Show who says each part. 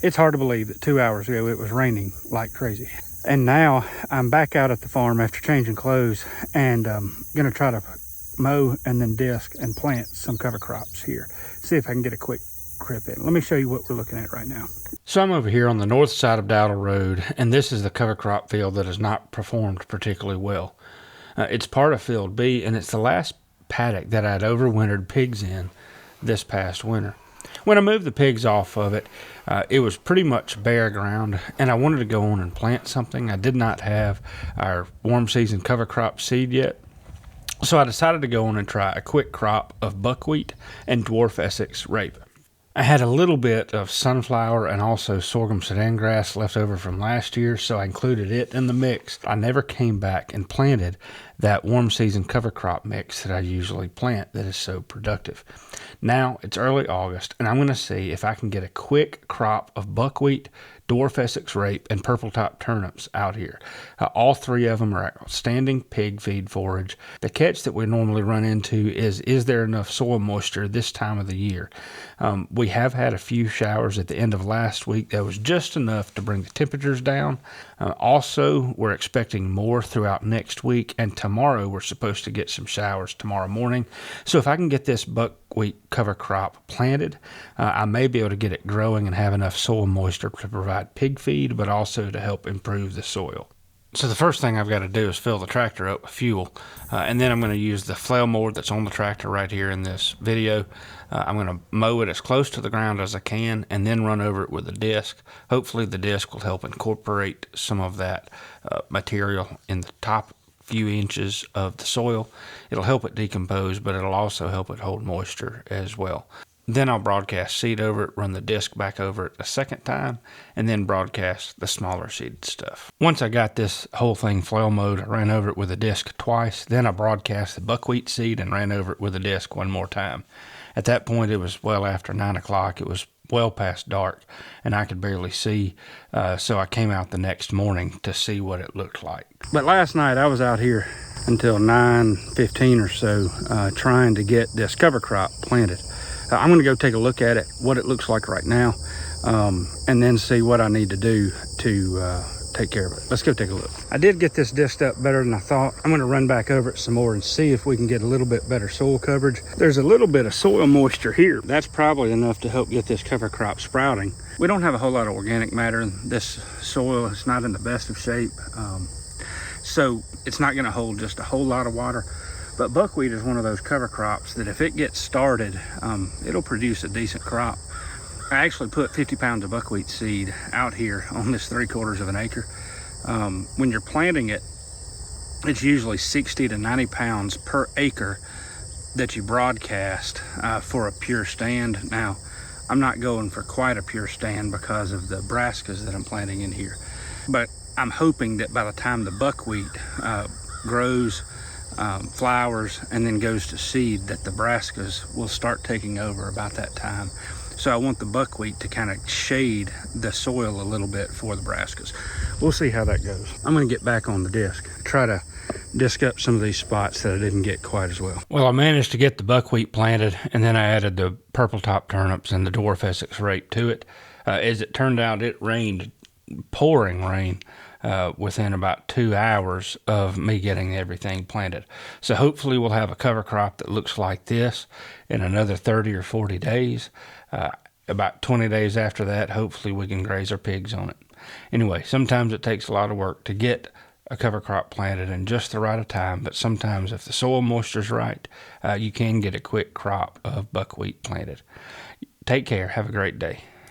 Speaker 1: It's hard to believe that 2 hours ago it was raining like crazy. And now I'm back out at the farm after changing clothes and gonna try to mow and then disc and plant some cover crops here. See if I can get a quick crip in. Let me show you what we're looking at right now. So I'm over here on the north side of Dowdle Road, and this is the cover crop field that has not performed particularly well. It's part of Field B, and it's the last paddock that I'd overwintered pigs in this past winter. When I moved the pigs off of it, it was pretty much bare ground, and I wanted to go on and plant something. I did not have our warm season cover crop seed yet, so I decided to go on and try a quick crop of buckwheat and dwarf Essex rape. I had a little bit of sunflower and also sorghum sudan grass left over from last year, so I included it in the mix. I never came back and planted that warm season cover crop mix that I usually plant that is so productive. Now it's early August, and I'm going to see if I can get a quick crop of buckwheat, dwarf Essex rape, and purple top turnips out here. All three of them are outstanding pig feed forage. The catch that we normally run into is there enough soil moisture this time of the year? We have had a few showers at the end of last week that was just enough to bring the temperatures down. Also, we're expecting more throughout next week, and tomorrow we're supposed to get some showers tomorrow morning. So if I can get this buckwheat cover crop planted, I may be able to get it growing and have enough soil moisture to provide pig feed, but also to help improve the soil. So the first thing I've got to do is fill the tractor up with fuel, and then I'm going to use the flail mower that's on the tractor right here in this video. I'm going to mow it as close to the ground as I can and then run over it with a disc. Hopefully the disc will help incorporate some of that material in the top few inches of the soil. It'll help it decompose, but it'll also help it hold moisture as well. Then I'll broadcast seed over it, run the disc back over it a second time, and then broadcast the smaller seed stuff. Once I got this whole thing flail mowed, I ran over it with a disc twice. Then I broadcast the buckwheat seed and ran over it with a disc one more time. At that point, it was well after 9 o'clock. It was well past dark, and I could barely see, so I came out the next morning to see what it looked like. But last night, I was out here until 9:15 or so trying to get this cover crop planted. I'm going to go take a look at it, what it looks like right now, and then see what I need to do to take care of it. Let's go take a look. I did get this disced up better than I thought. I'm going to run back over it some more and see if we can get a little bit better soil coverage. There's a little bit of soil moisture here. That's probably enough to help get this cover crop sprouting. We don't have a whole lot of organic matter in this soil. It's not in the best of shape, so it's not going to hold just a whole lot of water. But buckwheat is one of those cover crops that if it gets started, it'll produce a decent crop. I actually put 50 pounds of buckwheat seed out here on this 3/4 of an acre. When you're planting it, it's usually 60 to 90 pounds per acre that you broadcast for a pure stand. Now, I'm not going for quite a pure stand because of the brassicas that I'm planting in here. But I'm hoping that by the time the buckwheat grows, flowers, and then goes to seed, that the brassicas will start taking over about that time. So I want the buckwheat to kind of shade the soil a little bit for the brassicas. We'll see how that goes. I'm going to get back on the disc, try to disc up some of these spots that I didn't get quite as well. Well, I managed to get the buckwheat planted, and then I added the purple top turnips and the dwarf Essex rape to it. As it turned out, it rained, pouring rain, within about 2 hours of me getting everything planted. So hopefully we'll have a cover crop that looks like this in another 30 or 40 days. About 20 days after that, hopefully we can graze our pigs on it. Anyway, sometimes it takes a lot of work to get a cover crop planted in just the right time, but sometimes if the soil moisture's right, you can get a quick crop of buckwheat planted. Take care. Have a great day.